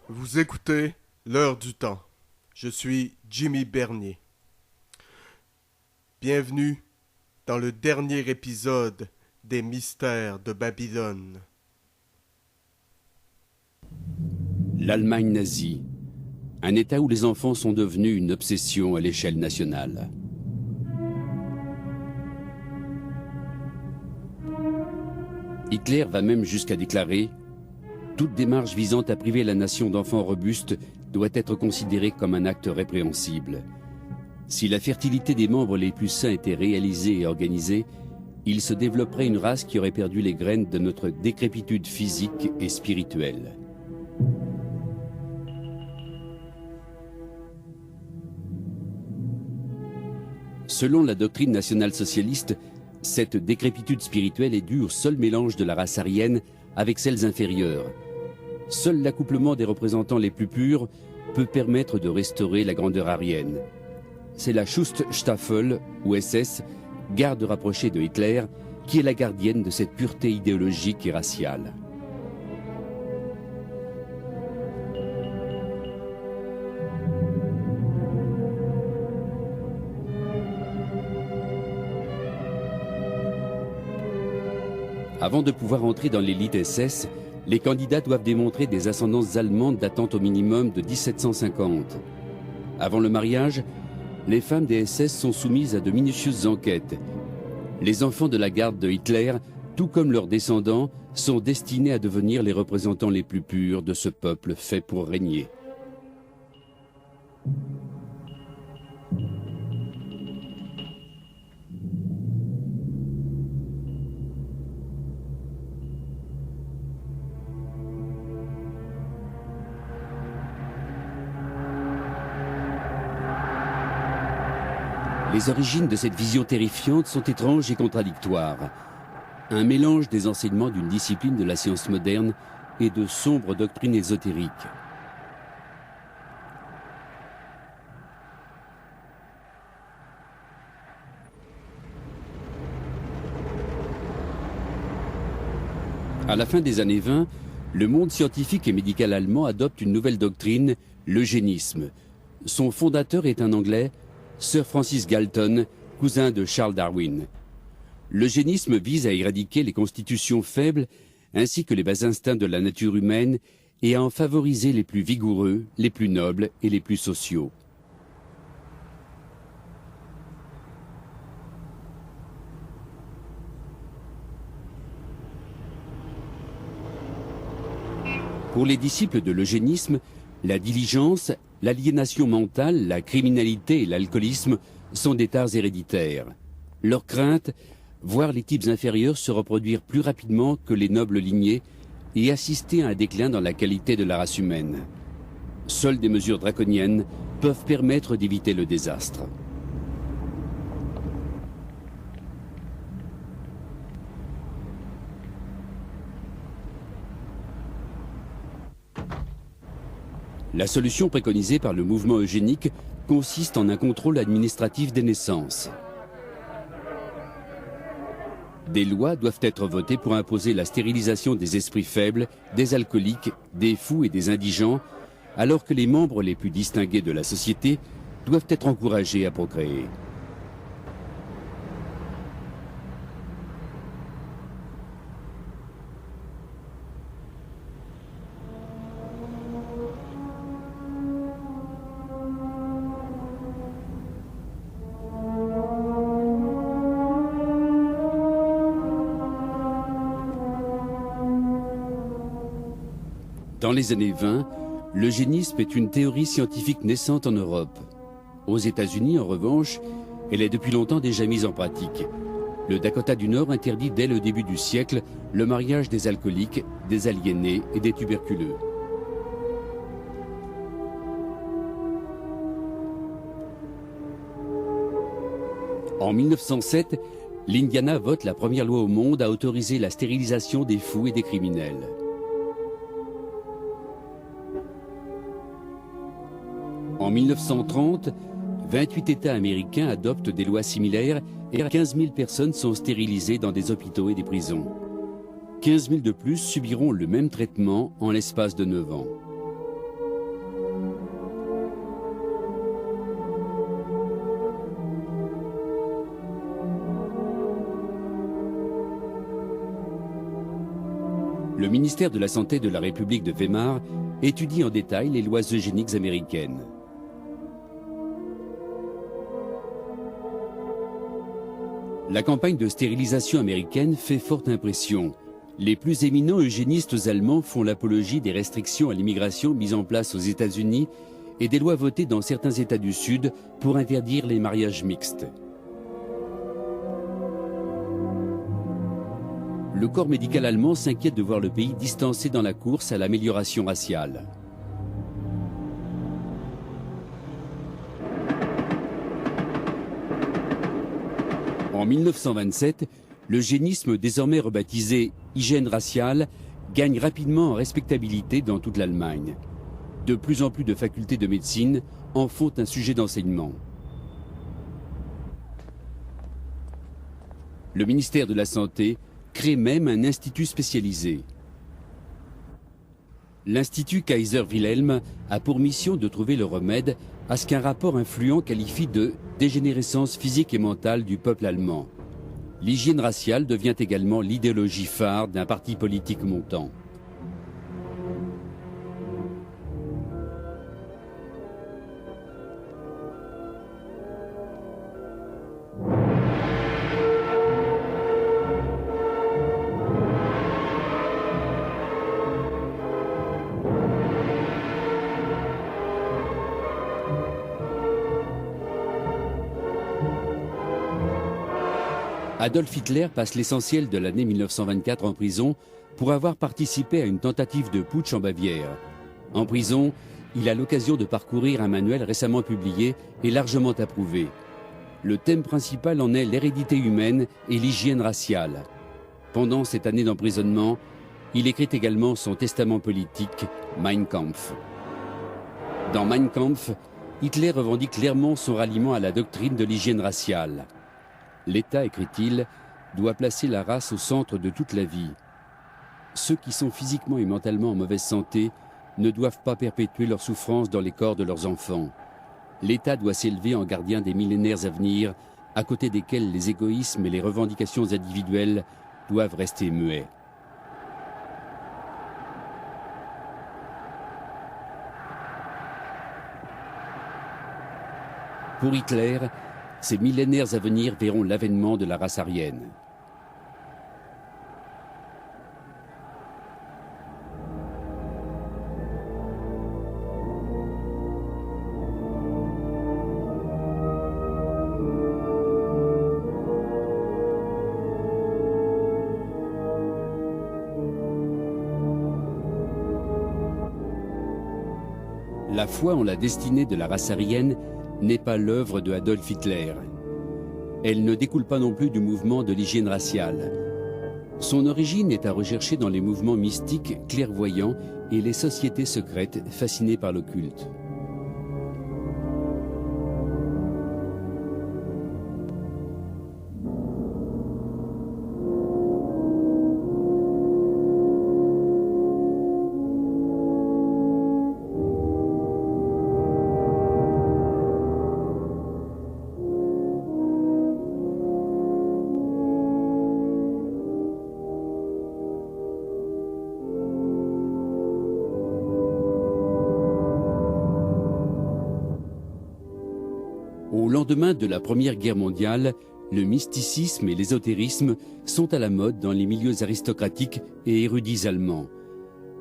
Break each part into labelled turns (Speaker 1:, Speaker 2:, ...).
Speaker 1: Vous écoutez L'heure du temps. Je suis Jimmy Bernier. Bienvenue dans le dernier épisode des Mystères de Babylone.
Speaker 2: L'Allemagne nazie, un État où les enfants sont devenus une obsession à l'échelle nationale. Hitler va même jusqu'à déclarer « Toute démarche visant à priver la nation d'enfants robustes doit être considérée comme un acte répréhensible. Si la fertilité des membres les plus sains était réalisée et organisée, il se développerait une race qui aurait perdu les graines de notre décrépitude physique et spirituelle. » Selon la doctrine nationale-socialiste, cette décrépitude spirituelle est due au seul mélange de la race aryenne avec celles inférieures. Seul l'accouplement des représentants les plus purs peut permettre de restaurer la grandeur aryenne. C'est la Schutzstaffel, ou SS, garde rapprochée de Hitler, qui est la gardienne de cette pureté idéologique et raciale. Avant de pouvoir entrer dans l'élite SS, les candidats doivent démontrer des ascendances allemandes datant au minimum de 1750. Avant le mariage, les femmes des SS sont soumises à de minutieuses enquêtes. Les enfants de la garde de Hitler, tout comme leurs descendants, sont destinés à devenir les représentants les plus purs de ce peuple fait pour régner. Les origines de cette vision terrifiante sont étranges et contradictoires. Un mélange des enseignements d'une discipline de la science moderne et de sombres doctrines ésotériques. À la fin des années 20, le monde scientifique et médical allemand adopte une nouvelle doctrine, l'eugénisme. Son fondateur est un Anglais, Sir Francis Galton, cousin de Charles Darwin. L'eugénisme vise à éradiquer les constitutions faibles ainsi que les bas instincts de la nature humaine et à en favoriser les plus vigoureux, les plus nobles et les plus sociaux. Pour les disciples de l'eugénisme, la diligence, l'aliénation mentale, la criminalité et l'alcoolisme sont des tares héréditaires. Leur crainte, voir les types inférieurs se reproduire plus rapidement que les nobles lignées et assister à un déclin dans la qualité de la race humaine. Seules des mesures draconiennes peuvent permettre d'éviter le désastre. La solution préconisée par le mouvement eugénique consiste en un contrôle administratif des naissances. Des lois doivent être votées pour imposer la stérilisation des esprits faibles, des alcooliques, des fous et des indigents, alors que les membres les plus distingués de la société doivent être encouragés à procréer. Dans les années 20, l'eugénisme est une théorie scientifique naissante en Europe. Aux États-Unis, en revanche, elle est depuis longtemps déjà mise en pratique. Le Dakota du Nord interdit dès le début du siècle le mariage des alcooliques, des aliénés et des tuberculeux. En 1907, l'Indiana vote la première loi au monde à autoriser la stérilisation des fous et des criminels. En 1930, 28 États américains adoptent des lois similaires et 15 000 personnes sont stérilisées dans des hôpitaux et des prisons. 15 000 de plus subiront le même traitement en l'espace de 9 ans. Le ministère de la Santé de la République de Weimar étudie en détail les lois eugéniques américaines. La campagne de stérilisation américaine fait forte impression. Les plus éminents eugénistes allemands font l'apologie des restrictions à l'immigration mises en place aux États-Unis et des lois votées dans certains États du Sud pour interdire les mariages mixtes. Le corps médical allemand s'inquiète de voir le pays distancé dans la course à l'amélioration raciale. En 1927, l'eugénisme, désormais rebaptisé hygiène raciale, gagne rapidement en respectabilité dans toute l'Allemagne. De plus en plus de facultés de médecine en font un sujet d'enseignement. Le ministère de la Santé crée même un institut spécialisé. L'Institut Kaiser Wilhelm a pour mission de trouver le remède à ce qu'un rapport influent qualifie de dégénérescence physique et mentale du peuple allemand. L'hygiène raciale devient également l'idéologie phare d'un parti politique montant. Adolf Hitler passe l'essentiel de l'année 1924 en prison pour avoir participé à une tentative de putsch en Bavière. En prison, il a l'occasion de parcourir un manuel récemment publié et largement approuvé. Le thème principal en est l'hérédité humaine et l'hygiène raciale. Pendant cette année d'emprisonnement, il écrit également son testament politique, Mein Kampf. Dans Mein Kampf, Hitler revendique clairement son ralliement à la doctrine de l'hygiène raciale. L'État, écrit-il, doit placer la race au centre de toute la vie. Ceux qui sont physiquement et mentalement en mauvaise santé ne doivent pas perpétuer leur souffrance dans les corps de leurs enfants. L'État doit s'élever en gardien des millénaires à venir, à côté desquels les égoïsmes et les revendications individuelles doivent rester muets. Pour Hitler, ces millénaires à venir verront l'avènement de la race aryenne. La foi en la destinée de la race aryenne n'est pas l'œuvre de Adolf Hitler. Elle ne découle pas non plus du mouvement de l'hygiène raciale. Son origine est à rechercher dans les mouvements mystiques clairvoyants et les sociétés secrètes fascinées par l'occulte. Au lendemain de la Première Guerre mondiale, le mysticisme et l'ésotérisme sont à la mode dans les milieux aristocratiques et érudits allemands.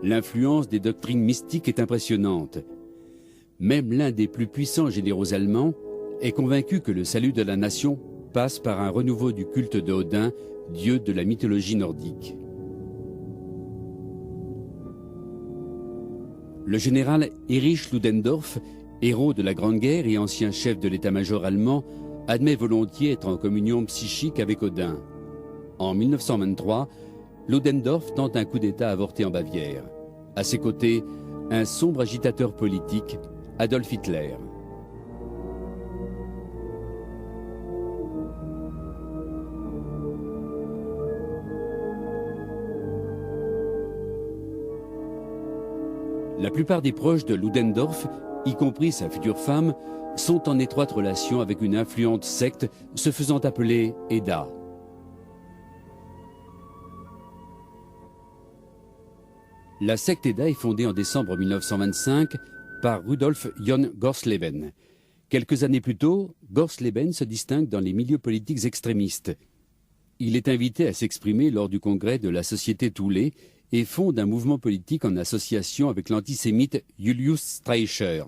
Speaker 2: L'influence des doctrines mystiques est impressionnante. Même l'un des plus puissants généraux allemands est convaincu que le salut de la nation passe par un renouveau du culte d'Odin, dieu de la mythologie nordique. Le général Erich Ludendorff, héros de la Grande Guerre et ancien chef de l'état-major allemand, admet volontiers être en communion psychique avec Odin. En 1923, Ludendorff tente un coup d'État avorté en Bavière. À ses côtés, un sombre agitateur politique, Adolf Hitler. La plupart des proches de Ludendorff, y compris sa future femme, sont en étroite relation avec une influente secte se faisant appeler Edda. La secte EDA est fondée en décembre 1925 par Rudolf John Gorsleben. Quelques années plus tôt, Gorsleben se distingue dans les milieux politiques extrémistes. Il est invité à s'exprimer lors du congrès de la Société Thule et fonde un mouvement politique en association avec l'antisémite Julius Streicher.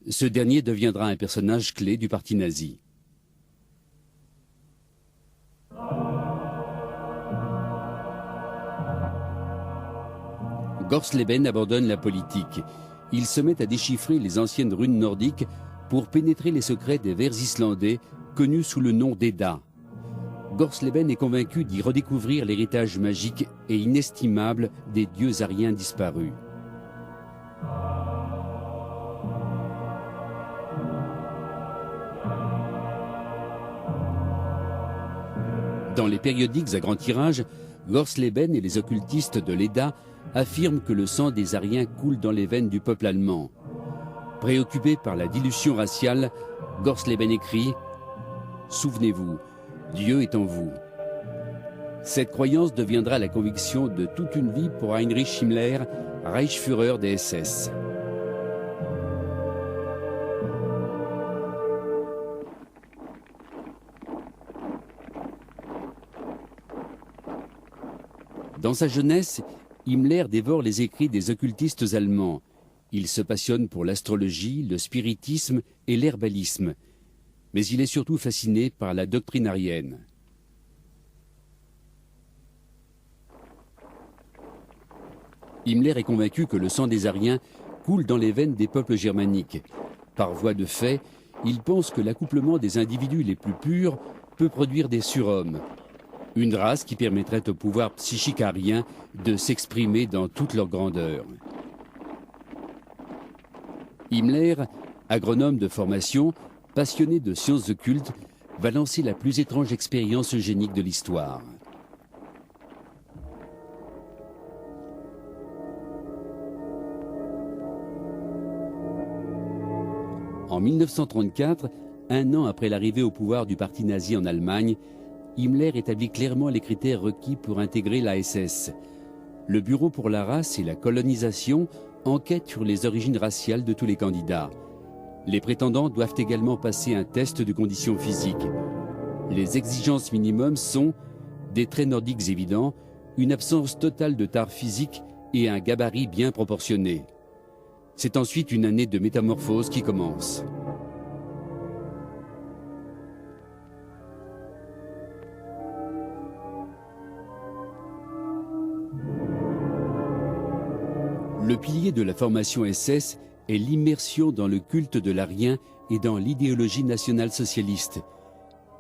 Speaker 2: Ce dernier deviendra un personnage clé du parti nazi. Gorsleben abandonne la politique. Il se met à déchiffrer les anciennes runes nordiques pour pénétrer les secrets des vers islandais connus sous le nom d'Edda. Gorsleben est convaincu d'y redécouvrir l'héritage magique et inestimable des dieux ariens disparus. Dans les périodiques à grand tirage, Gorsleben et les occultistes de l'Edda affirment que le sang des Ariens coule dans les veines du peuple allemand. Préoccupé par la dilution raciale, Gorsleben écrit « Souvenez-vous, Dieu est en vous ». Cette croyance deviendra la conviction de toute une vie pour Heinrich Himmler, Reichsführer des SS. Dans sa jeunesse, Himmler dévore les écrits des occultistes allemands. Il se passionne pour l'astrologie, le spiritisme et l'herbalisme. Mais il est surtout fasciné par la doctrine arienne. Himmler est convaincu que le sang des Ariens coule dans les veines des peuples germaniques. Par voie de fait, il pense que l'accouplement des individus les plus purs peut produire des surhommes. Une race qui permettrait au pouvoir psychique arien de s'exprimer dans toute leur grandeur. Himmler, agronome de formation, passionné de sciences occultes, va lancer la plus étrange expérience eugénique de l'histoire. En 1934, un an après l'arrivée au pouvoir du parti nazi en Allemagne, Himmler établit clairement les critères requis pour intégrer la SS. Le Bureau pour la race et la colonisation enquête sur les origines raciales de tous les candidats. Les prétendants doivent également passer un test de conditions physiques. Les exigences minimums sont des traits nordiques évidents, une absence totale de tares physique et un gabarit bien proportionné. C'est ensuite une année de métamorphose qui commence. Le pilier de la formation SS est l'immersion dans le culte de l'arien et dans l'idéologie nationale-socialiste.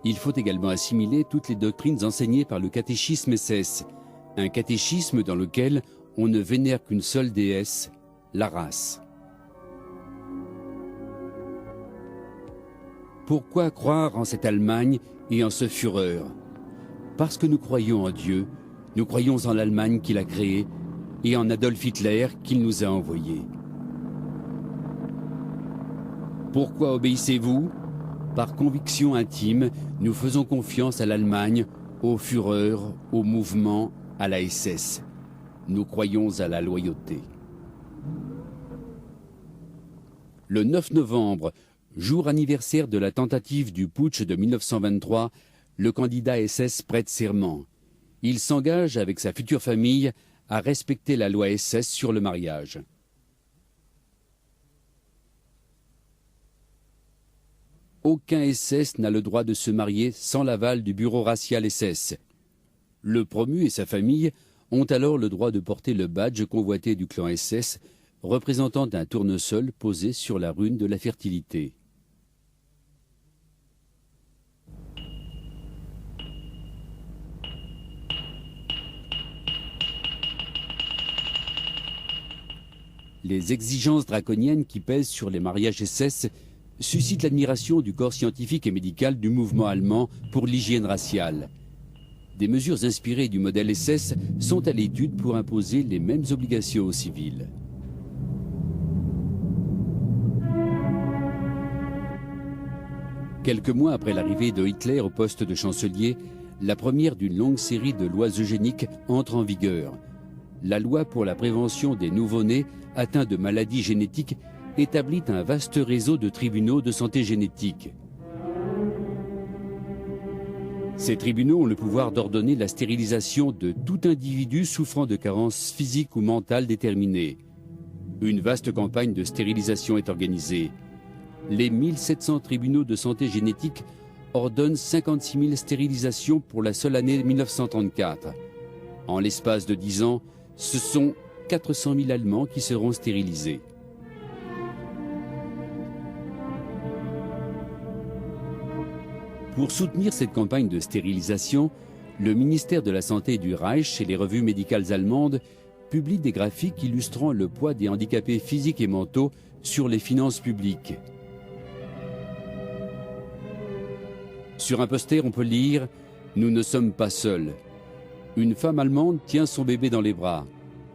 Speaker 2: Il faut également assimiler toutes les doctrines enseignées par le catéchisme SS, un catéchisme dans lequel on ne vénère qu'une seule déesse, la race. Pourquoi croire en cette Allemagne et en ce Führer? Parce que nous croyons en Dieu, nous croyons en l'Allemagne qu'il a créée, et en Adolf Hitler qu'il nous a envoyé. Pourquoi obéissez-vous? Par conviction intime, nous faisons confiance à l'Allemagne, au Führer, au mouvement, à la SS. Nous croyons à la loyauté. Le 9 novembre, jour anniversaire de la tentative du putsch de 1923, le candidat SS prête serment. Il s'engage avec sa future famille à respecter la loi SS sur le mariage. Aucun SS n'a le droit de se marier sans l'aval du bureau racial SS. Le promu et sa famille ont alors le droit de porter le badge convoité du clan SS, représentant un tournesol posé sur la rune de la fertilité. Les exigences draconiennes qui pèsent sur les mariages SS suscitent l'admiration du corps scientifique et médical du mouvement allemand pour l'hygiène raciale. Des mesures inspirées du modèle SS sont à l'étude pour imposer les mêmes obligations aux civils. Quelques mois après l'arrivée de Hitler au poste de chancelier, la première d'une longue série de lois eugéniques entre en vigueur. la loi pour la prévention des nouveau-nés atteints de maladies génétiques établit un vaste réseau de tribunaux de santé génétique. Ces tribunaux ont le pouvoir d'ordonner la stérilisation de tout individu souffrant de carences physiques ou mentales déterminées. Une vaste campagne de stérilisation est organisée. Les 1700 tribunaux de santé génétique ordonnent 56 000 stérilisations pour la seule année 1934. En l'espace de 10 ans, ce sont 400 000 Allemands qui seront stérilisés. Pour soutenir cette campagne de stérilisation, le ministère de la Santé du Reich et les revues médicales allemandes publient des graphiques illustrant le poids des handicapés physiques et mentaux sur les finances publiques. Sur un poster, on peut lire « Nous ne sommes pas seuls ». Une femme allemande tient son bébé dans les bras.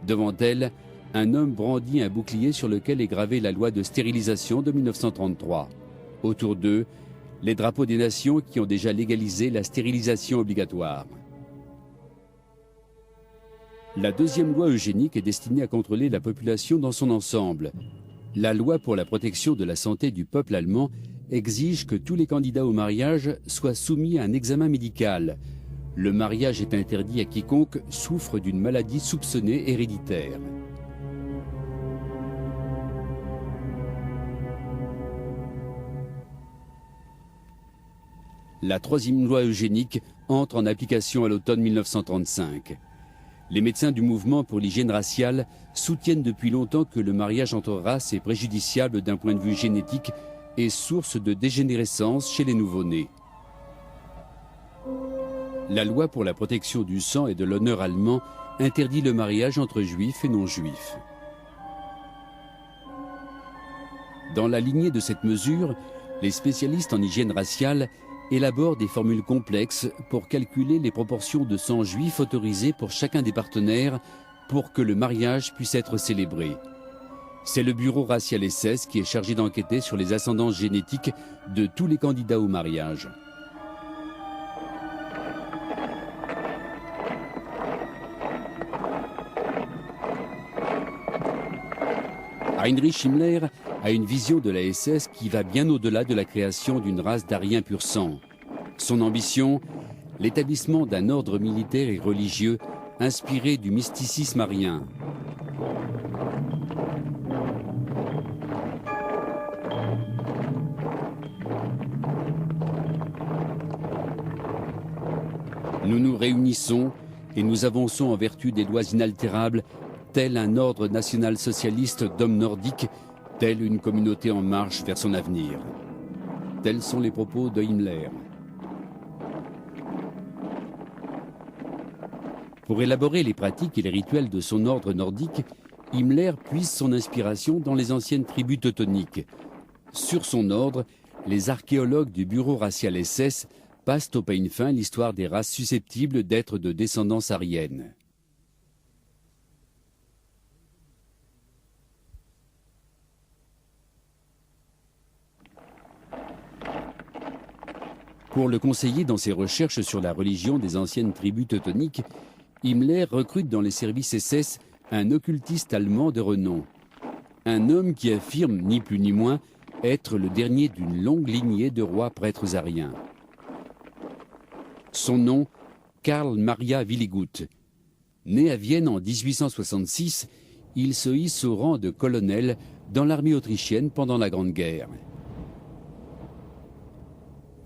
Speaker 2: Devant elle, un homme brandit un bouclier sur lequel est gravée la loi de stérilisation de 1933. Autour d'eux, les drapeaux des nations qui ont déjà légalisé la stérilisation obligatoire. La deuxième loi eugénique est destinée à contrôler la population dans son ensemble. La loi pour la protection de la santé du peuple allemand exige que tous les candidats au mariage soient soumis à un examen médical. Le mariage est interdit à quiconque souffre d'une maladie soupçonnée héréditaire. La troisième loi eugénique entre en application à l'automne 1935. Les médecins du mouvement pour l'hygiène raciale soutiennent depuis longtemps que le mariage entre races est préjudiciable d'un point de vue génétique et source de dégénérescence chez les nouveau-nés. La loi pour la protection du sang et de l'honneur allemand interdit le mariage entre juifs et non-juifs. Dans la lignée de cette mesure, les spécialistes en hygiène raciale élaborent des formules complexes pour calculer les proportions de sang juif autorisées pour chacun des partenaires pour que le mariage puisse être célébré. C'est le bureau racial SS qui est chargé d'enquêter sur les ascendances génétiques de tous les candidats au mariage. Heinrich Himmler a une vision de la SS qui va bien au-delà de la création d'une race d'Aryens pur sang. Son ambition, l'établissement d'un ordre militaire et religieux inspiré du mysticisme aryen. Nous nous réunissons et nous avançons en vertu des lois inaltérables, tel un ordre national-socialiste d'hommes nordiques, telle une communauté en marche vers son avenir. Tels sont les propos de Himmler. Pour élaborer les pratiques et les rituels de son ordre nordique, Himmler puise son inspiration dans les anciennes tribus teutoniques. Sur son ordre, les archéologues du bureau racial SS passent au peigne fin l'histoire des races susceptibles d'être de descendance aryenne. Pour le conseiller dans ses recherches sur la religion des anciennes tribus teutoniques, Himmler recrute dans les services SS un occultiste allemand de renom. Un homme qui affirme, ni plus ni moins, être le dernier d'une longue lignée de rois prêtres aryens. Son nom, Karl Maria Willigut. Né à Vienne en 1866, il se hisse au rang de colonel dans l'armée autrichienne pendant la Grande Guerre.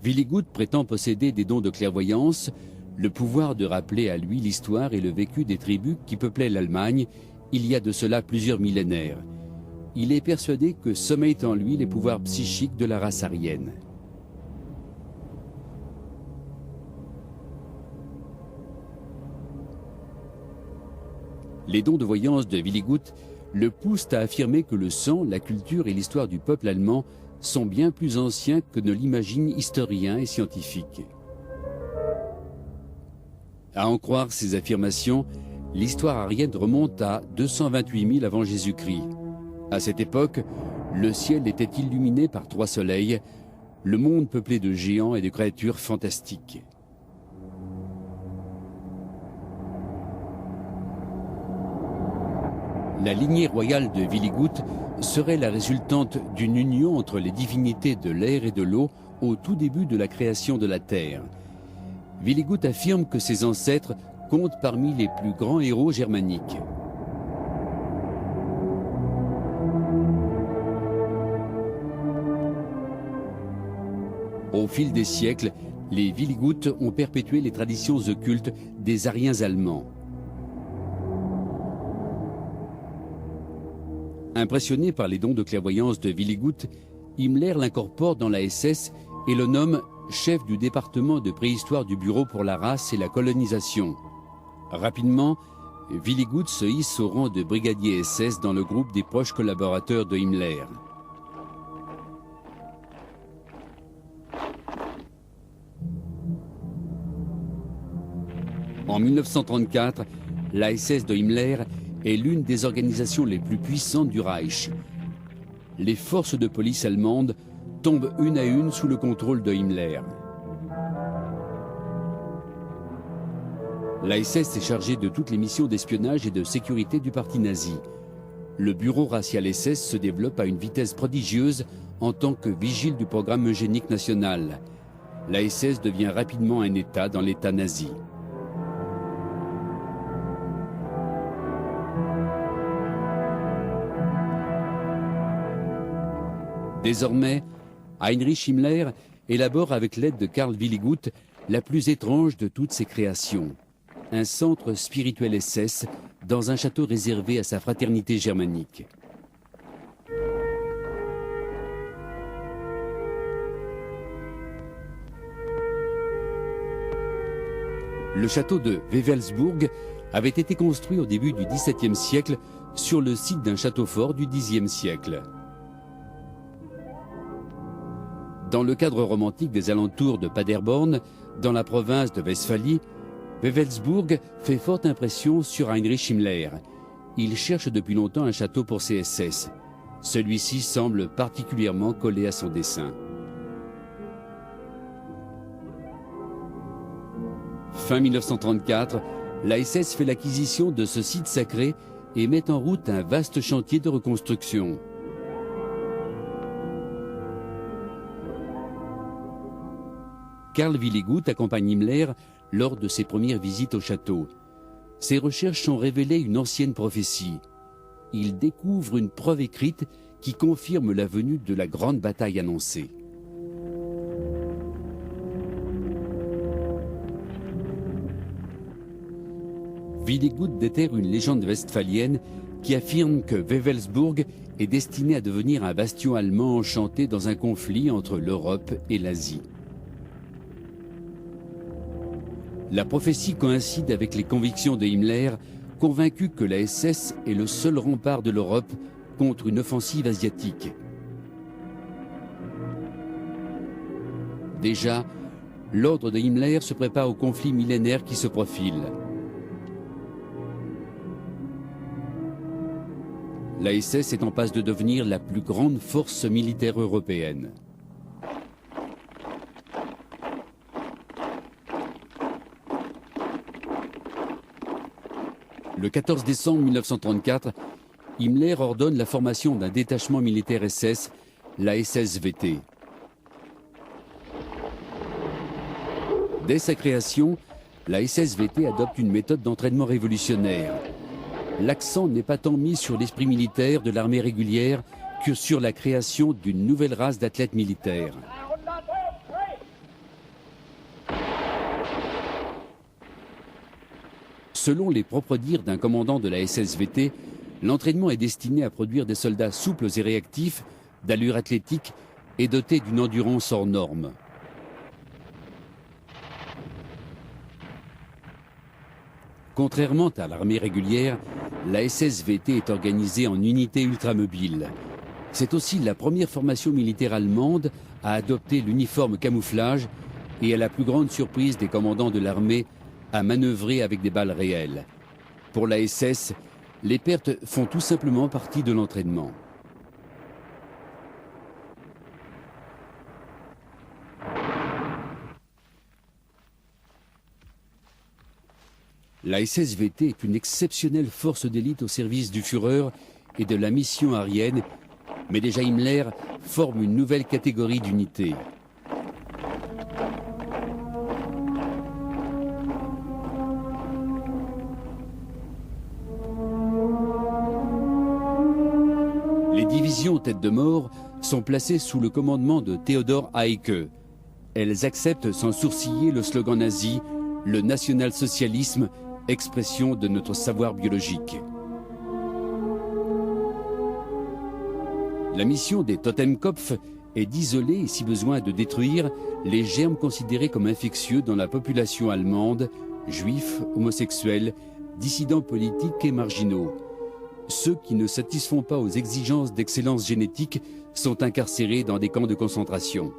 Speaker 2: Willigut prétend posséder des dons de clairvoyance, le pouvoir de rappeler à lui l'histoire et le vécu des tribus qui peuplaient l'Allemagne il y a de cela plusieurs millénaires. Il est persuadé que sommeillent en lui les pouvoirs psychiques de la race aryenne. Les dons de voyance de Willigut le poussent à affirmer que le sang, la culture et l'histoire du peuple allemand sont bien plus anciens que ne l'imaginent historiens et scientifiques. À en croire ces affirmations, l'histoire aryenne remonte à 228 000 avant Jésus-Christ. À cette époque, le ciel était illuminé par 3 soleils, le monde peuplé de géants et de créatures fantastiques. La lignée royale de Willigut serait la résultante d'une union entre les divinités de l'air et de l'eau au tout début de la création de la Terre. Willigut affirme que ses ancêtres comptent parmi les plus grands héros germaniques. Au fil des siècles, les Willigut ont perpétué les traditions occultes des Aryens allemands. Impressionné par les dons de clairvoyance de Willigut, Himmler l'incorpore dans la SS et le nomme chef du département de préhistoire du Bureau pour la race et la colonisation. Rapidement, Willigut se hisse au rang de brigadier SS dans le groupe des proches collaborateurs de Himmler. En 1934, la SS de Himmler est l'une des organisations les plus puissantes du Reich. Les forces de police allemandes tombent une à une sous le contrôle de Himmler. La SS est chargée de toutes les missions d'espionnage et de sécurité du parti nazi. Le bureau racial SS se développe à une vitesse prodigieuse en tant que vigile du programme eugénique national. La SS devient rapidement un État dans l'État nazi. Désormais, Heinrich Himmler élabore avec l'aide de Karl Willigut la plus étrange de toutes ses créations. Un centre spirituel SS dans un château réservé à sa fraternité germanique. Le château de Wewelsburg avait été construit au début du XVIIe siècle sur le site d'un château fort du Xe siècle. Dans le cadre romantique des alentours de Paderborn, dans la province de Westphalie, Wewelsburg fait forte impression sur Heinrich Himmler. Il cherche depuis longtemps un château pour ses SS. Celui-ci semble particulièrement collé à son dessein. Fin 1934, la SS fait l'acquisition de ce site sacré et met en route un vaste chantier de reconstruction. Karl Willigut accompagne Himmler lors de ses premières visites au château. Ses recherches ont révélé une ancienne prophétie. Il découvre une preuve écrite qui confirme la venue de la grande bataille annoncée. Willigut déterre une légende westphalienne qui affirme que Wewelsburg est destiné à devenir un bastion allemand enchanté dans un conflit entre l'Europe et l'Asie. La prophétie coïncide avec les convictions de Himmler, convaincu que la SS est le seul rempart de l'Europe contre une offensive asiatique. Déjà, l'ordre de Himmler se prépare au conflit millénaire qui se profile. La SS est en passe de devenir la plus grande force militaire européenne. Le 14 décembre 1934, Himmler ordonne la formation d'un détachement militaire SS, la SS-VT. Dès sa création, la SS-VT adopte une méthode d'entraînement révolutionnaire. L'accent n'est pas tant mis sur l'esprit militaire de l'armée régulière que sur la création d'une nouvelle race d'athlètes militaires. Selon les propres dires d'un commandant de la SS-VT, l'entraînement est destiné à produire des soldats souples et réactifs, d'allure athlétique et dotés d'une endurance hors norme. Contrairement à l'armée régulière, la SS-VT est organisée en unités ultramobiles. C'est aussi la première formation militaire allemande à adopter l'uniforme camouflage et à la plus grande surprise des commandants de l'armée, à manœuvrer avec des balles réelles. Pour la SS, les pertes font tout simplement partie de l'entraînement. La SSVT est une exceptionnelle force d'élite au service du Führer et de la mission aryenne, mais déjà Himmler forme une nouvelle catégorie d'unités. Les divisions tête de mort sont placées sous le commandement de Theodor Eicke. Elles acceptent sans sourciller le slogan nazi « Le national-socialisme, expression de notre savoir biologique ». La mission des Totenkopf est d'isoler et si besoin de détruire les germes considérés comme infectieux dans la population allemande, juifs, homosexuels, dissidents politiques et marginaux. Ceux qui ne satisfont pas aux exigences d'excellence génétique sont incarcérés dans des camps de concentration.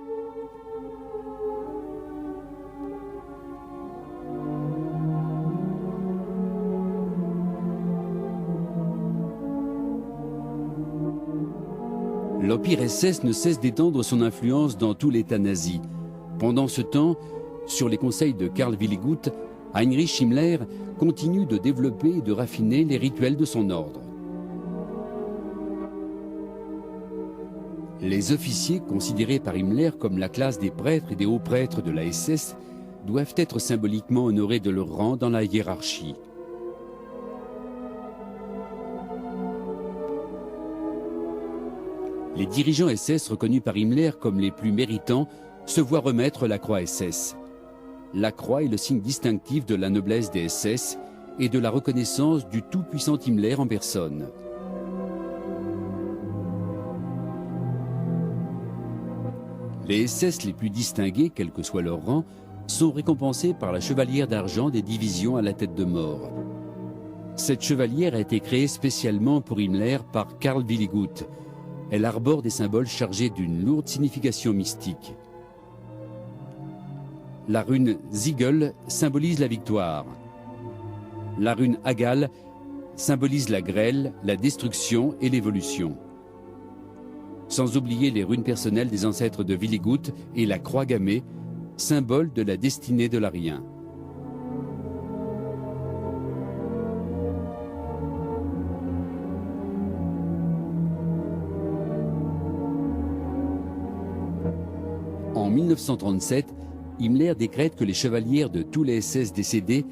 Speaker 2: L'Empire SS ne cesse d'étendre son influence dans tout l'État nazi. Pendant ce temps, sur les conseils de Karl Willigut, Heinrich Himmler continue de développer et de raffiner les rituels de son ordre. Les officiers, considérés par Himmler comme la classe des prêtres et des hauts prêtres de la SS, doivent être symboliquement honorés de leur rang dans la hiérarchie. Les dirigeants SS reconnus par Himmler comme les plus méritants se voient remettre la croix SS. La croix est le signe distinctif de la noblesse des SS et de la reconnaissance du tout-puissant Himmler en personne. Les SS les plus distingués, quel que soit leur rang, sont récompensés par la chevalière d'argent des divisions à la tête de mort. Cette chevalière a été créée spécialement pour Himmler par Karl Willigut. Elle arbore des symboles chargés d'une lourde signification mystique. La rune Siegel symbolise la victoire. La rune Hagal symbolise la grêle, la destruction et l'évolution. Sans oublier les runes personnelles des ancêtres de Willigut et la croix gammée, symbole de la destinée de l'Arien. En 1937, Himmler décrète que les chevalières de tous les SS décédés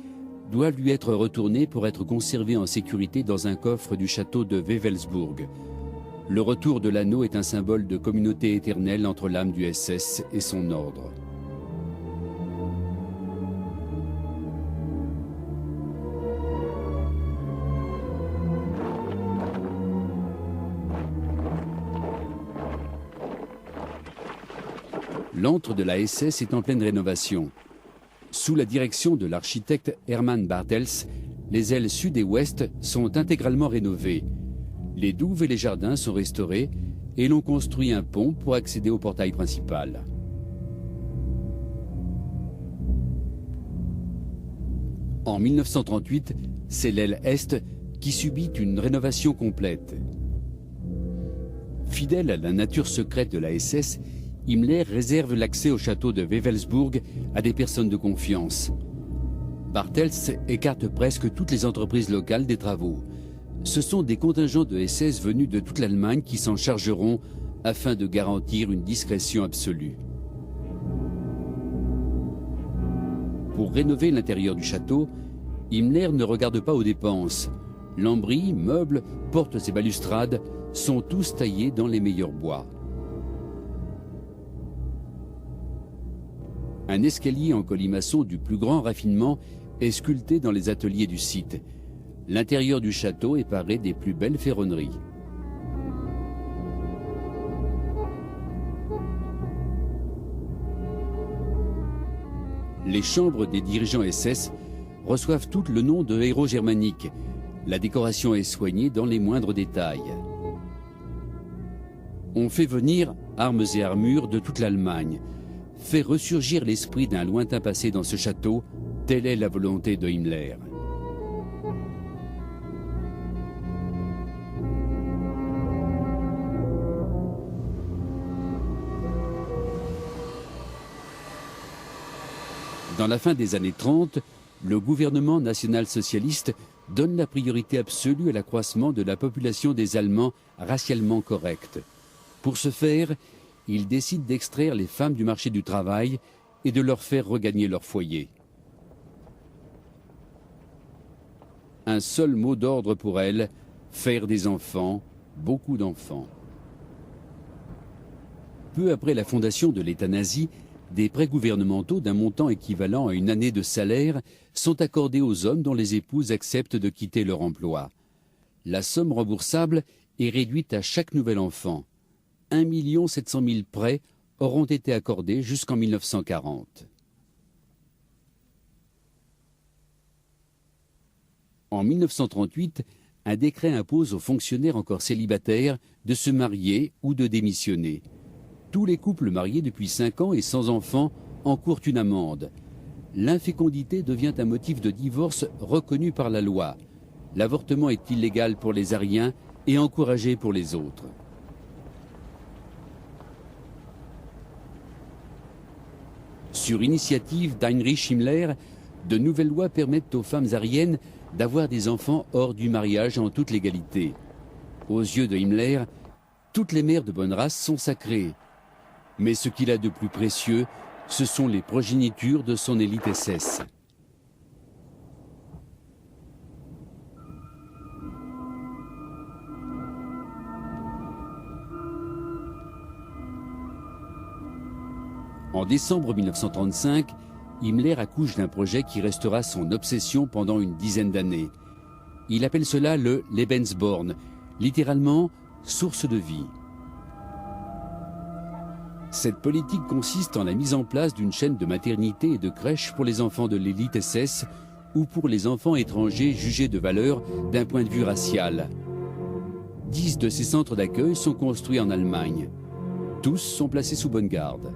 Speaker 2: doivent lui être retournées pour être conservées en sécurité dans un coffre du château de Wewelsburg. Le retour de l'anneau est un symbole de communauté éternelle entre l'âme du SS et son ordre. L'antre de la SS est en pleine rénovation. Sous la direction de l'architecte Hermann Bartels, les ailes sud et ouest sont intégralement rénovées. Les douves et les jardins sont restaurés et l'on construit un pont pour accéder au portail principal. En 1938, c'est l'aile est qui subit une rénovation complète. Fidèle à la nature secrète de la SS, Himmler réserve l'accès au château de Wewelsburg à des personnes de confiance. Bartels écarte presque toutes les entreprises locales des travaux. Ce sont des contingents de SS venus de toute l'Allemagne qui s'en chargeront afin de garantir une discrétion absolue. Pour rénover l'intérieur du château, Himmler ne regarde pas aux dépenses. Lambris, meubles, portes et balustrades sont tous taillés dans les meilleurs bois. Un escalier en colimaçon du plus grand raffinement est sculpté dans les ateliers du site. L'intérieur du château est paré des plus belles ferronneries. Les chambres des dirigeants SS reçoivent toutes le nom de héros germaniques. La décoration est soignée dans les moindres détails. On fait venir armes et armures de toute l'Allemagne. Fait ressurgir l'esprit d'un lointain passé dans ce château, telle est la volonté de Himmler. Dans la fin des années 30, le gouvernement national-socialiste donne la priorité absolue à l'accroissement de la population des Allemands racialement corrects. Pour ce faire, il décide d'extraire les femmes du marché du travail et de leur faire regagner leur foyer. Un seul mot d'ordre pour elles, faire des enfants, beaucoup d'enfants. Peu après la fondation de l'État nazi, des prêts gouvernementaux d'un montant équivalent à une année de salaire sont accordés aux hommes dont les épouses acceptent de quitter leur emploi. La somme remboursable est réduite à chaque nouvel enfant. 1 700 000 prêts auront été accordés jusqu'en 1940. En 1938, un décret impose aux fonctionnaires encore célibataires de se marier ou de démissionner. Tous les couples mariés depuis 5 ans et sans enfants encourent une amende. L'infécondité devient un motif de divorce reconnu par la loi. L'avortement est illégal pour les Aryens et encouragé pour les autres. Sur initiative d'Heinrich Himmler, de nouvelles lois permettent aux femmes aryennes d'avoir des enfants hors du mariage en toute légalité. Aux yeux de Himmler, toutes les mères de bonne race sont sacrées. Mais ce qu'il a de plus précieux, ce sont les progénitures de son élite SS. En décembre 1935, Himmler accouche d'un projet qui restera son obsession pendant une dizaine d'années. Il appelle cela le Lebensborn, littéralement « source de vie ». Cette politique consiste en la mise en place d'une chaîne de maternité et de crèches pour les enfants de l'élite SS ou pour les enfants étrangers jugés de valeur d'un point de vue racial. 10 de ces centres d'accueil sont construits en Allemagne. Tous sont placés sous bonne garde.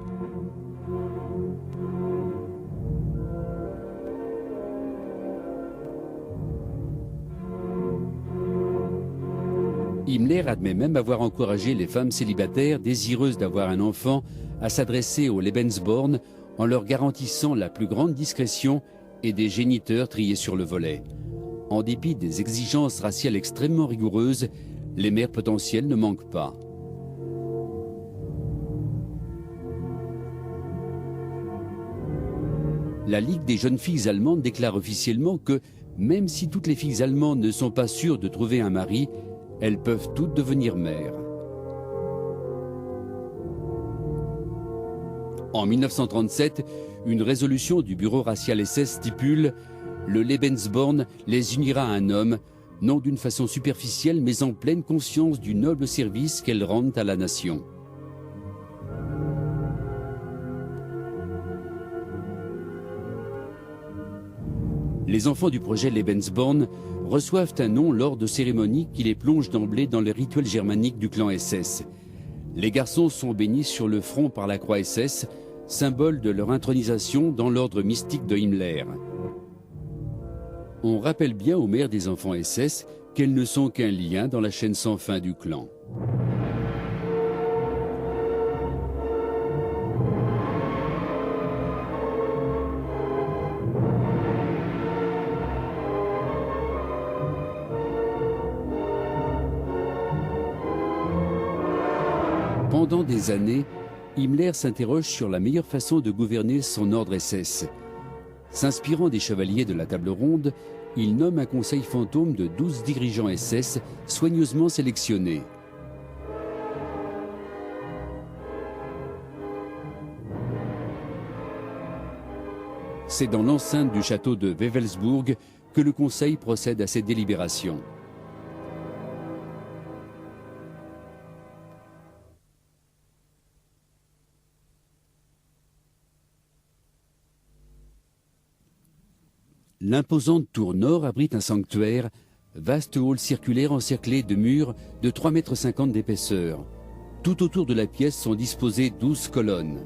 Speaker 2: Himmler admet même avoir encouragé les femmes célibataires désireuses d'avoir un enfant à s'adresser au Lebensborn en leur garantissant la plus grande discrétion et des géniteurs triés sur le volet. En dépit des exigences raciales extrêmement rigoureuses, les mères potentielles ne manquent pas. La Ligue des jeunes filles allemandes déclare officiellement que, même si toutes les filles allemandes ne sont pas sûres de trouver un mari, elles peuvent toutes devenir mères. En 1937, une résolution du bureau racial SS stipule « Le Lebensborn les unira à un homme, non d'une façon superficielle, mais en pleine conscience du noble service qu'elles rendent à la nation ». Les enfants du projet Lebensborn reçoivent un nom lors de cérémonies qui les plongent d'emblée dans le rituel germanique du clan SS. Les garçons sont bénis sur le front par la croix SS, symbole de leur intronisation dans l'ordre mystique de Himmler. On rappelle bien aux mères des enfants SS qu'elles ne sont qu'un lien dans la chaîne sans fin du clan. Pendant des années, Himmler s'interroge sur la meilleure façon de gouverner son ordre SS. S'inspirant des chevaliers de la table ronde, il nomme un conseil fantôme de 12 dirigeants SS soigneusement sélectionnés. C'est dans l'enceinte du château de Wewelsburg que le conseil procède à ses délibérations. L'imposante tour nord abrite un sanctuaire, vaste hall circulaire encerclé de murs de 3,50 m d'épaisseur. Tout autour de la pièce sont disposées 12 colonnes.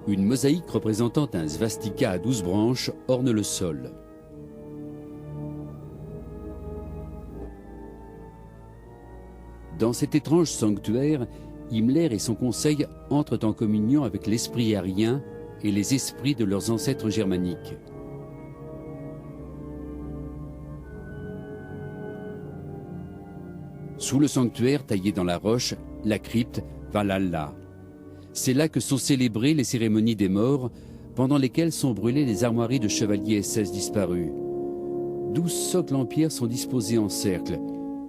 Speaker 2: Une mosaïque représentant un svastika à 12 branches orne le sol. Dans cet étrange sanctuaire, Himmler et son conseil entrent en communion avec l'esprit arien, et les esprits de leurs ancêtres germaniques. Sous le sanctuaire taillé dans la roche, la crypte Valhalla. C'est là que sont célébrées les cérémonies des morts, pendant lesquelles sont brûlées les armoiries de chevaliers SS disparus. 12 socles en pierre sont disposés en cercle.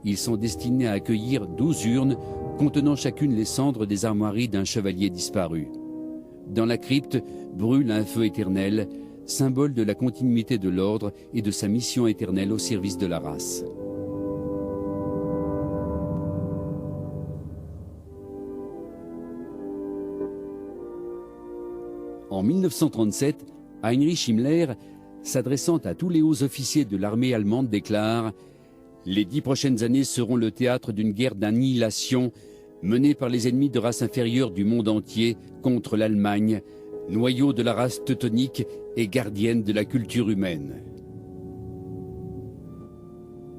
Speaker 2: Ils sont destinés à accueillir 12 urnes contenant chacune les cendres des armoiries d'un chevalier disparu. Dans la crypte brûle un feu éternel, symbole de la continuité de l'ordre et de sa mission éternelle au service de la race. En 1937, Heinrich Himmler, s'adressant à tous les hauts officiers de l'armée allemande, déclare « Les 10 prochaines années seront le théâtre d'une guerre d'annihilation menée par les ennemis de race inférieure du monde entier contre l'Allemagne, noyau de la race teutonique et gardienne de la culture humaine. »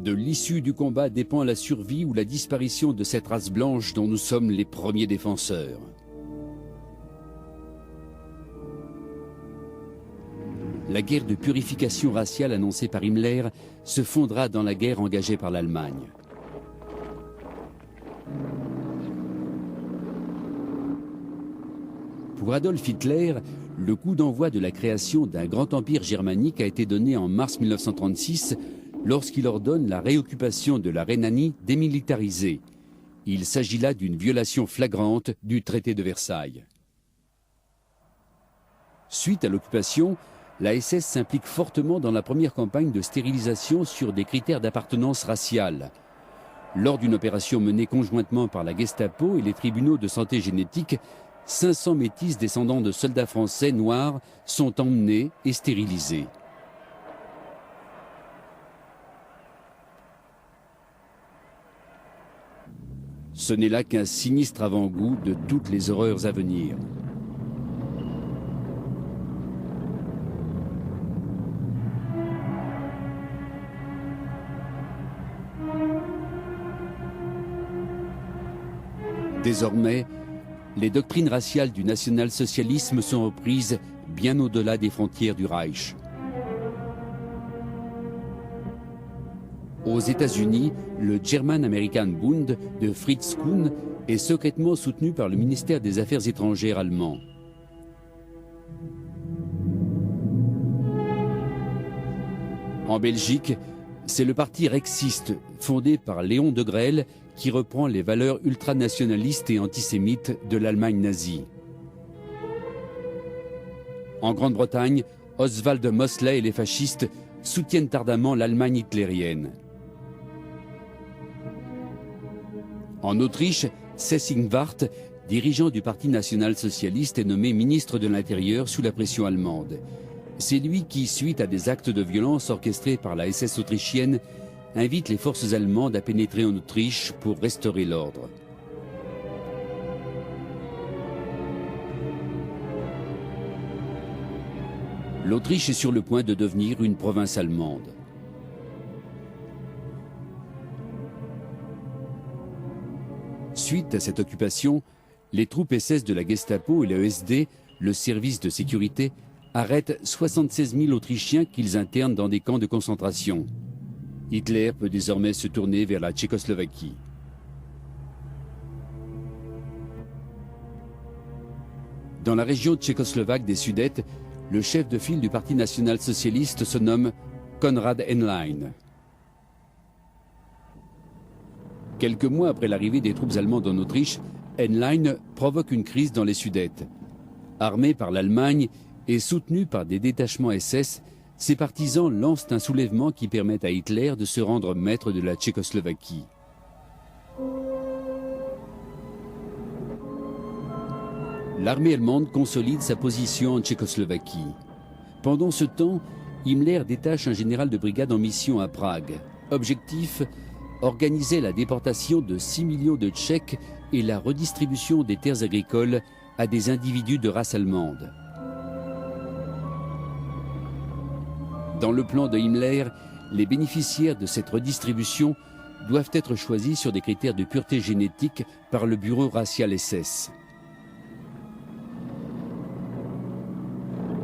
Speaker 2: De l'issue du combat dépend la survie ou la disparition de cette race blanche dont nous sommes les premiers défenseurs. La guerre de purification raciale annoncée par Himmler se fondra dans la guerre engagée par l'Allemagne. Pour Adolf Hitler, le coup d'envoi de la création d'un grand empire germanique a été donné en mars 1936 lorsqu'il ordonne la réoccupation de la Rhénanie démilitarisée. Il s'agit là d'une violation flagrante du traité de Versailles. Suite à l'occupation, la SS s'implique fortement dans la première campagne de stérilisation sur des critères d'appartenance raciale. Lors d'une opération menée conjointement par la Gestapo et les tribunaux de santé génétique, 500 métis descendants de soldats français noirs sont emmenés et stérilisés. Ce n'est là qu'un sinistre avant-goût de toutes les horreurs à venir. Désormais, les doctrines raciales du national-socialisme sont reprises bien au-delà des frontières du Reich. Aux États-Unis, le German American Bund de Fritz Kuhn est secrètement soutenu par le ministère des Affaires étrangères allemand. En Belgique, c'est le parti rexiste, fondé par Léon Degrelle, qui reprend les valeurs ultranationalistes et antisémites de l'Allemagne nazie. En Grande-Bretagne, Oswald Mosley et les fascistes soutiennent ardemment l'Allemagne hitlérienne. En Autriche, Seyss-Inquart, dirigeant du Parti national-socialiste, est nommé ministre de l'Intérieur sous la pression allemande. C'est lui qui, suite à des actes de violence orchestrés par la SS autrichienne, invite les forces allemandes à pénétrer en Autriche pour restaurer l'ordre. L'Autriche est sur le point de devenir une province allemande. Suite à cette occupation, les troupes SS de la Gestapo et le SD, le service de sécurité, arrêtent 76 000 Autrichiens qu'ils internent dans des camps de concentration. Hitler peut désormais se tourner vers la Tchécoslovaquie. Dans la région tchécoslovaque des Sudètes, le chef de file du Parti national-socialiste se nomme Konrad Henlein. Quelques mois après l'arrivée des troupes allemandes en Autriche, Henlein provoque une crise dans les Sudètes. Armé par l'Allemagne et soutenu par des détachements SS, ses partisans lancent un soulèvement qui permet à Hitler de se rendre maître de la Tchécoslovaquie. L'armée allemande consolide sa position en Tchécoslovaquie. Pendant ce temps, Himmler détache un général de brigade en mission à Prague. Objectif, organiser la déportation de 6 millions de Tchèques et la redistribution des terres agricoles à des individus de race allemande. Dans le plan de Himmler, les bénéficiaires de cette redistribution doivent être choisis sur des critères de pureté génétique par le bureau racial SS.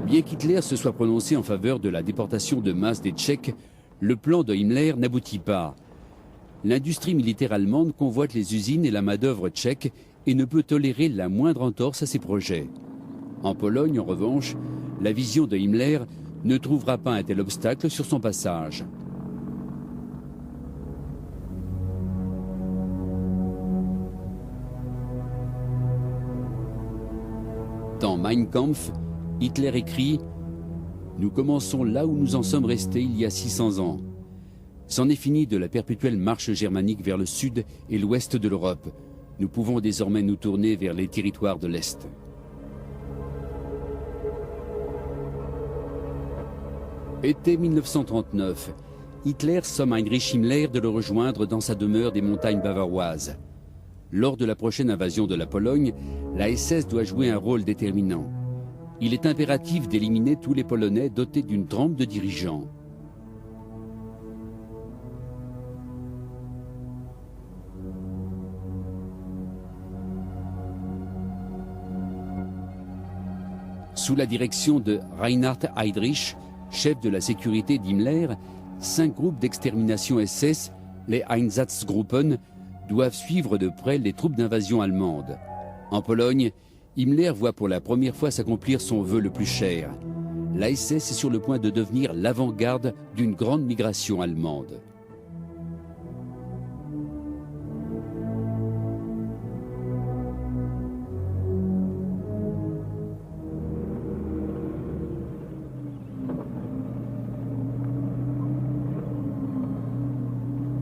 Speaker 2: Bien qu'Hitler se soit prononcé en faveur de la déportation de masse des Tchèques, le plan de Himmler n'aboutit pas. L'industrie militaire allemande convoite les usines et la main-d'œuvre tchèque et ne peut tolérer la moindre entorse à ses projets. En Pologne, en revanche, la vision de Himmler ne trouvera pas un tel obstacle sur son passage. Dans Mein Kampf, Hitler écrit « Nous commençons là où nous en sommes restés il y a 600 ans. C'en est fini de la perpétuelle marche germanique vers le sud et l'ouest de l'Europe. Nous pouvons désormais nous tourner vers les territoires de l'Est. » Été 1939, Hitler somme Heinrich Himmler de le rejoindre dans sa demeure des montagnes bavaroises. Lors de la prochaine invasion de la Pologne, la SS doit jouer un rôle déterminant. Il est impératif d'éliminer tous les Polonais dotés d'une trempe de dirigeants. Sous la direction de Reinhard Heydrich, chef de la sécurité d'Himmler, 5 groupes d'extermination SS, les Einsatzgruppen, doivent suivre de près les troupes d'invasion allemandes. En Pologne, Himmler voit pour la première fois s'accomplir son vœu le plus cher. La SS est sur le point de devenir l'avant-garde d'une grande migration allemande.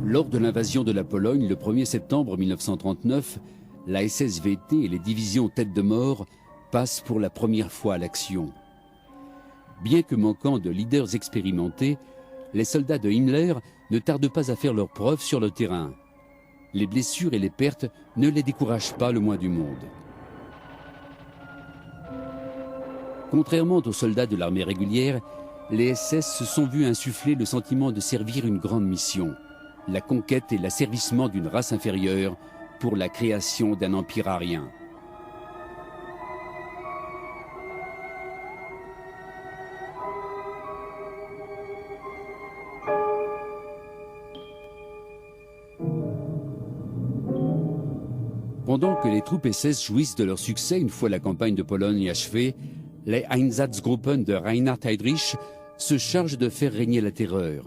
Speaker 2: Lors de l'invasion de la Pologne le 1er septembre 1939, la SS-VT et les divisions tête de mort passent pour la première fois à l'action. Bien que manquant de leaders expérimentés, les soldats de Himmler ne tardent pas à faire leurs preuves sur le terrain. Les blessures et les pertes ne les découragent pas le moins du monde. Contrairement aux soldats de l'armée régulière, les SS se sont vus insuffler le sentiment de servir une grande mission. La conquête et l'asservissement d'une race inférieure pour la création d'un empire arien. Pendant que les troupes SS jouissent de leur succès une fois la campagne de Pologne achevée, les Einsatzgruppen de Reinhard Heydrich se chargent de faire régner la terreur.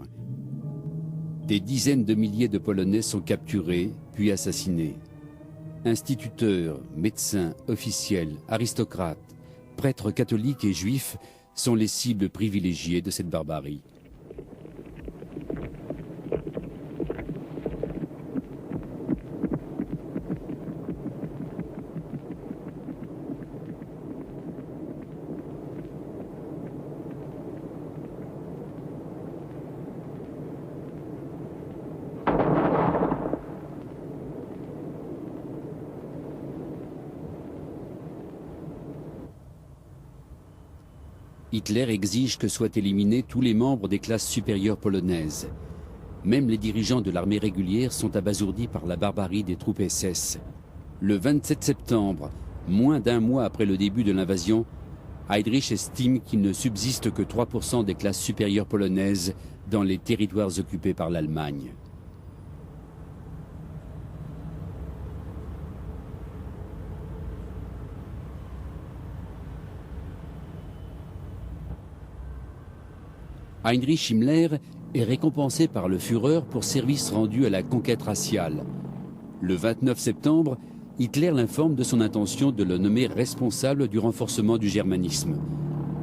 Speaker 2: Des dizaines de milliers de Polonais sont capturés, puis assassinés. Instituteurs, médecins, officiels, aristocrates, prêtres catholiques et juifs sont les cibles privilégiées de cette barbarie. Hitler exige que soient éliminés tous les membres des classes supérieures polonaises. Même les dirigeants de l'armée régulière sont abasourdis par la barbarie des troupes SS. Le 27 septembre, moins d'un mois après le début de l'invasion, Heydrich estime qu'il ne subsiste que 3% des classes supérieures polonaises dans les territoires occupés par l'Allemagne. Heinrich Himmler est récompensé par le Führer pour service rendu à la conquête raciale. Le 29 septembre, Hitler l'informe de son intention de le nommer responsable du renforcement du germanisme.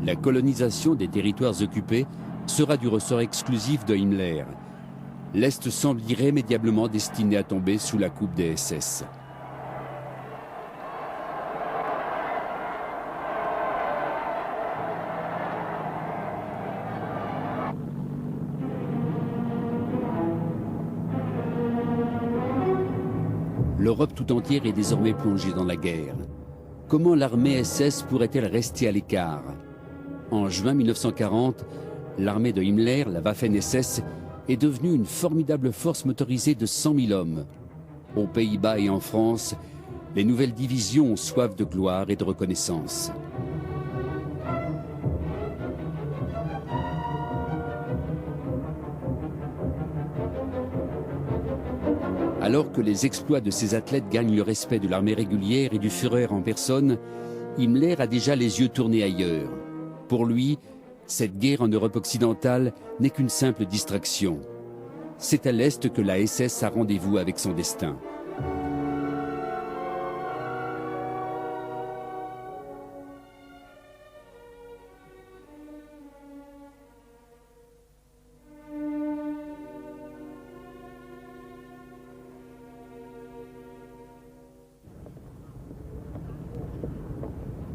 Speaker 2: La colonisation des territoires occupés sera du ressort exclusif de Himmler. L'Est semble irrémédiablement destiné à tomber sous la coupe des SS. L'Europe tout entière est désormais plongée dans la guerre. Comment l'armée SS pourrait-elle rester à l'écart? En juin 1940, l'armée de Himmler, la Waffen-SS, est devenue une formidable force motorisée de 100 000 hommes. Aux Pays-Bas et en France, les nouvelles divisions ont soif de gloire et de reconnaissance. Alors que les exploits de ces athlètes gagnent le respect de l'armée régulière et du Führer en personne, Himmler a déjà les yeux tournés ailleurs. Pour lui, cette guerre en Europe occidentale n'est qu'une simple distraction. C'est à l'Est que la SS a rendez-vous avec son destin.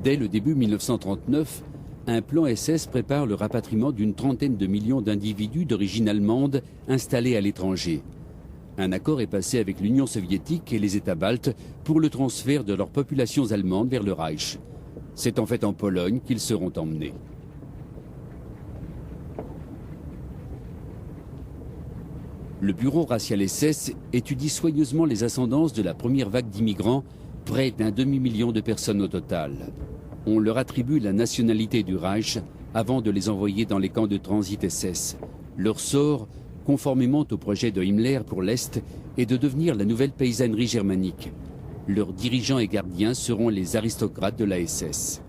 Speaker 2: Dès le début 1939, un plan SS prépare le rapatriement d'une trentaine de millions d'individus d'origine allemande installés à l'étranger. Un accord est passé avec l'Union soviétique et les États baltes pour le transfert de leurs populations allemandes vers le Reich. C'est en fait en Pologne qu'ils seront emmenés. Le bureau racial SS étudie soigneusement les ascendances de la première vague d'immigrants, près d'un demi-million de personnes au total. On leur attribue la nationalité du Reich avant de les envoyer dans les camps de transit SS. Leur sort, conformément au projet de Himmler pour l'Est, est de devenir la nouvelle paysannerie germanique. Leurs dirigeants et gardiens seront les aristocrates de la SS.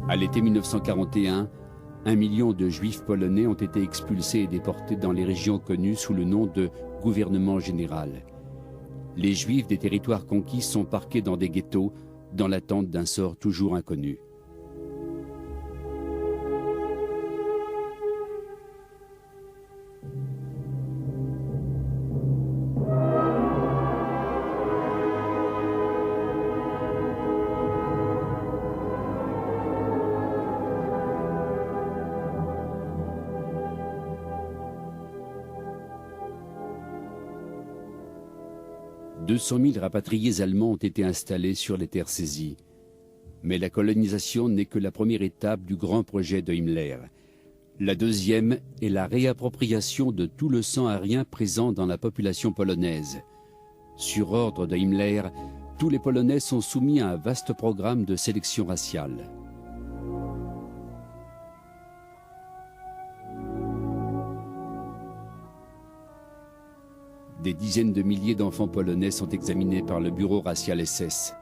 Speaker 2: À l'été 1941, 1 million de juifs polonais ont été expulsés et déportés dans les régions connues sous le nom de gouvernement général. Les juifs des territoires conquis sont parqués dans des ghettos, dans l'attente d'un sort toujours inconnu. « 200 000 rapatriés allemands ont été installés sur les terres saisies. Mais la colonisation n'est que la première étape du grand projet de Himmler. La deuxième est la réappropriation de tout le sang arien présent dans la population polonaise. Sur ordre de Himmler, tous les Polonais sont soumis à un vaste programme de sélection raciale. Des dizaines de milliers d'enfants polonais sont examinés par le bureau racial SS.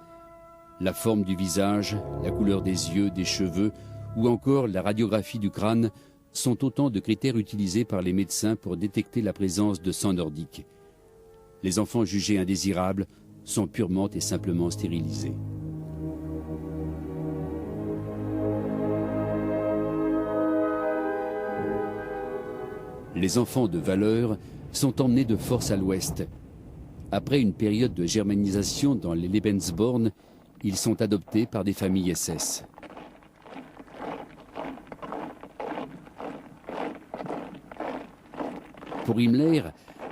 Speaker 2: La forme du visage, la couleur des yeux, des cheveux ou encore la radiographie du crâne sont autant de critères utilisés par les médecins pour détecter la présence de sang nordique. Les enfants jugés indésirables sont purement et simplement stérilisés. Les enfants de valeur sont emmenés de force à l'ouest. Après une période de germanisation dans les Lebensborn, ils sont adoptés par des familles SS. Pour Himmler,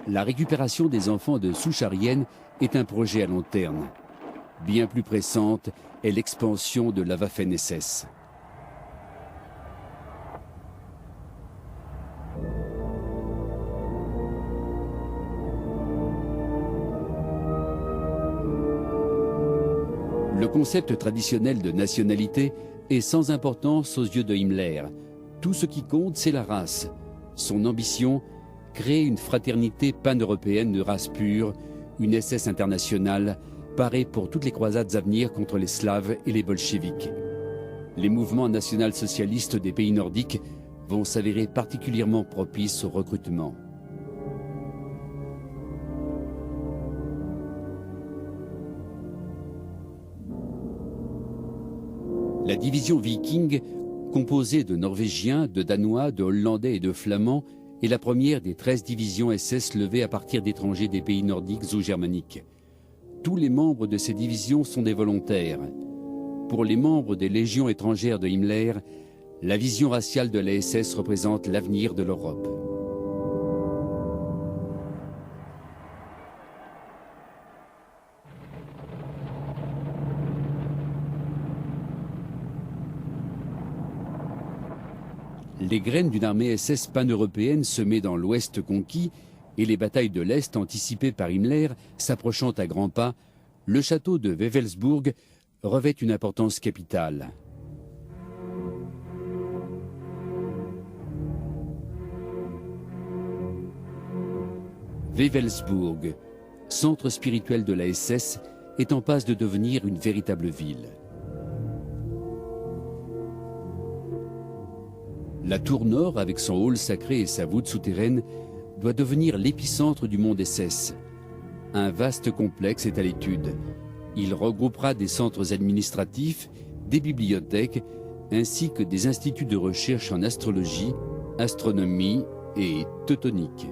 Speaker 2: la récupération des enfants de souche aryenne est un projet à long terme. Bien plus pressante est l'expansion de la Waffen-SS. Le concept traditionnel de nationalité est sans importance aux yeux de Himmler. Tout ce qui compte, c'est la race. Son ambition, créer une fraternité pan-européenne de race pure, une SS internationale, parée pour toutes les croisades à venir contre les Slaves et les bolcheviks. Les mouvements national-socialistes des pays nordiques vont s'avérer particulièrement propices au recrutement. La division Viking, composée de Norvégiens, de Danois, de Hollandais et de Flamands, est la première des 13 divisions SS levées à partir d'étrangers des pays nordiques ou germaniques. Tous les membres de ces divisions sont des volontaires. Pour les membres des légions étrangères de Himmler, la vision raciale de la SS représente l'avenir de l'Europe. Les graines d'une armée SS pan-européenne semée dans l'Ouest conquis et les batailles de l'Est anticipées par Himmler s'approchant à grands pas, le château de Wewelsburg revêt une importance capitale. Wewelsburg, centre spirituel de la SS, est en passe de devenir une véritable ville. La tour nord, avec son hall sacré et sa voûte souterraine, doit devenir l'épicentre du monde SS. Un vaste complexe est à l'étude. Il regroupera des centres administratifs, des bibliothèques, ainsi que des instituts de recherche en astrologie, astronomie et teutonique.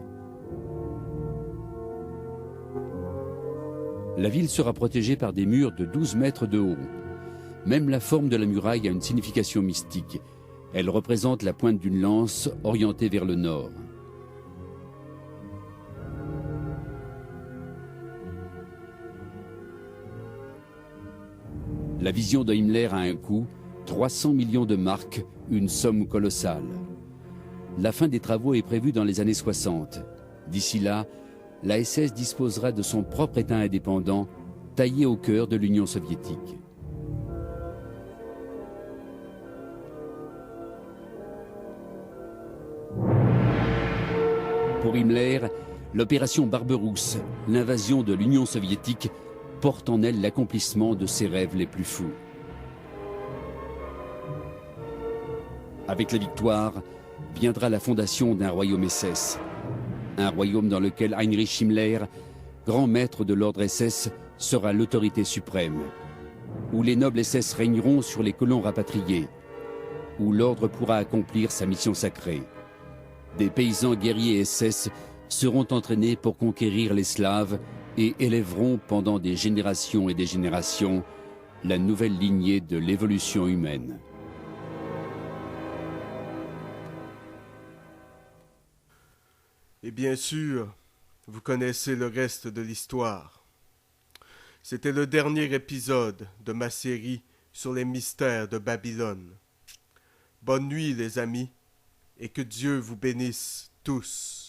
Speaker 2: La ville sera protégée par des murs de 12 mètres de haut. Même la forme de la muraille a une signification mystique. Elle représente la pointe d'une lance orientée vers le nord. La vision de Himmler a un coût, 300 millions de marks, une somme colossale. La fin des travaux est prévue dans les années 60. D'ici là, la SS disposera de son propre État indépendant, taillé au cœur de l'Union soviétique. Pour Himmler, l'opération Barberousse, l'invasion de l'Union soviétique, porte en elle l'accomplissement de ses rêves les plus fous. Avec la victoire, viendra la fondation d'un royaume SS. Un royaume dans lequel Heinrich Himmler, grand maître de l'ordre SS, sera l'autorité suprême. Où les nobles SS régneront sur les colons rapatriés. Où l'ordre pourra accomplir sa mission sacrée. Des paysans guerriers SS seront entraînés pour conquérir les Slaves et élèveront pendant des générations et des générations la nouvelle lignée de l'évolution humaine.
Speaker 1: Et bien sûr, vous connaissez le reste de l'histoire. C'était le dernier épisode de ma série sur les mystères de Babylone. Bonne nuit les amis, et que Dieu vous bénisse tous.